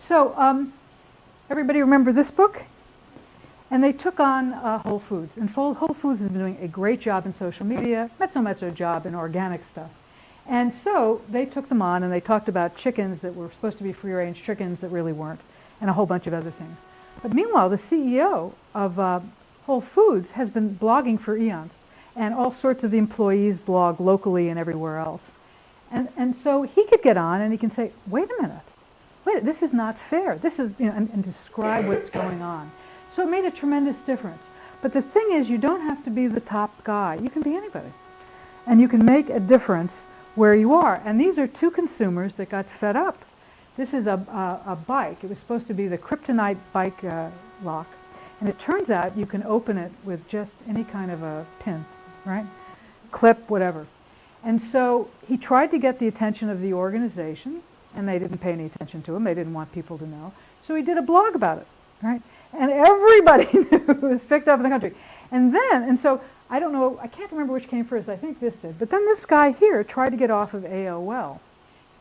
So everybody remember this book? And they took on Whole Foods. And Whole Foods has been doing a great job in social media, not so much a job in organic stuff. And so they took them on and they talked about chickens that were supposed to be free-range chickens that really weren't, and a whole bunch of other things. But meanwhile, the CEO of Whole Foods has been blogging for eons, and all sorts of the employees blog locally and everywhere else. And so he could get on and he can say, wait a minute, this is not fair. This is, and describe what's going on. So it made a tremendous difference. But the thing is, you don't have to be the top guy. You can be anybody. And you can make a difference where you are. And these are two consumers that got fed up. This is a bike. It was supposed to be the kryptonite bike lock. And it turns out you can open it with just any kind of a pin, right? Clip, whatever. And so he tried to get the attention of the organization, and they didn't pay any attention to him. They didn't want people to know. So he did a blog about it, right? And everybody knew it was picked up in the country. And so I don't know, I can't remember which came first. I think this did. But then this guy here tried to get off of AOL,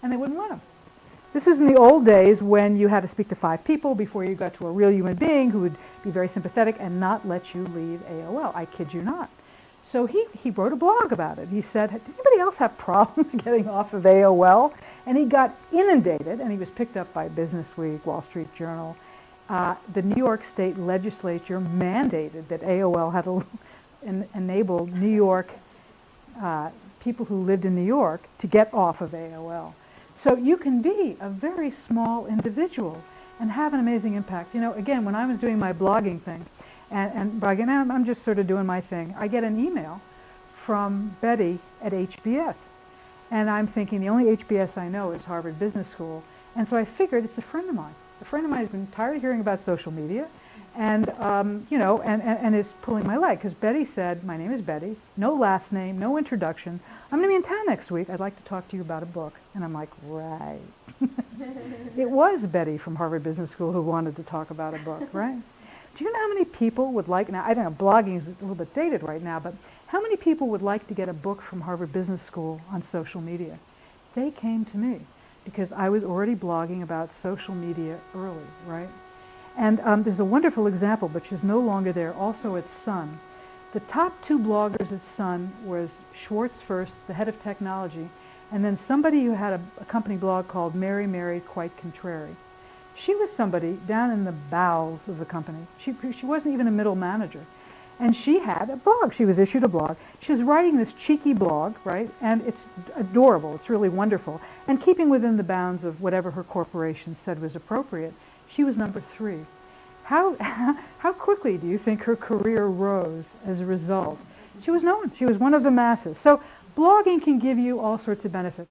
and they wouldn't let him. This is in the old days when you had to speak to 5 people before you got to a real human being who would be very sympathetic and not let you leave AOL. I kid you not. So he wrote a blog about it. He said, did anybody else have problems getting off of AOL? And he got inundated, and he was picked up by Businessweek, Wall Street Journal. The New York State legislature mandated that AOL had to enable New York people who lived in New York to get off of AOL. So you can be a very small individual and have an amazing impact. Again, when I was doing my blogging thing, and blogging, I'm just sort of doing my thing, I get an email from Betty at HBS. And I'm thinking the only HBS I know is Harvard Business School. And so I figured it's a friend of mine. A friend of mine has been tired of hearing about social media and, and is pulling my leg. Because Betty said, my name is Betty, no last name, no introduction. I'm going to be in town next week. I'd like to talk to you about a book. And I'm like, right. It was Betty from Harvard Business School who wanted to talk about a book, right? Do you know how many people would like, now I don't know, blogging is a little bit dated right now, but how many people would like to get a book from Harvard Business School on social media? They came to me because I was already blogging about social media early, right? And there's a wonderful example, which is no longer there, also at Sun. The top 2 bloggers at Sun was Schwartz first, the head of technology, and then somebody who had a company blog called Mary Mary Quite Contrary. She was somebody down in the bowels of the company. She wasn't even a middle manager. And she had a blog. She was issued a blog. She was writing this cheeky blog, right? And it's adorable. It's really wonderful. And keeping within the bounds of whatever her corporation said was appropriate. She was number 3. How quickly do you think her career rose as a result? She was known. She was one of the masses. So blogging can give you all sorts of benefits.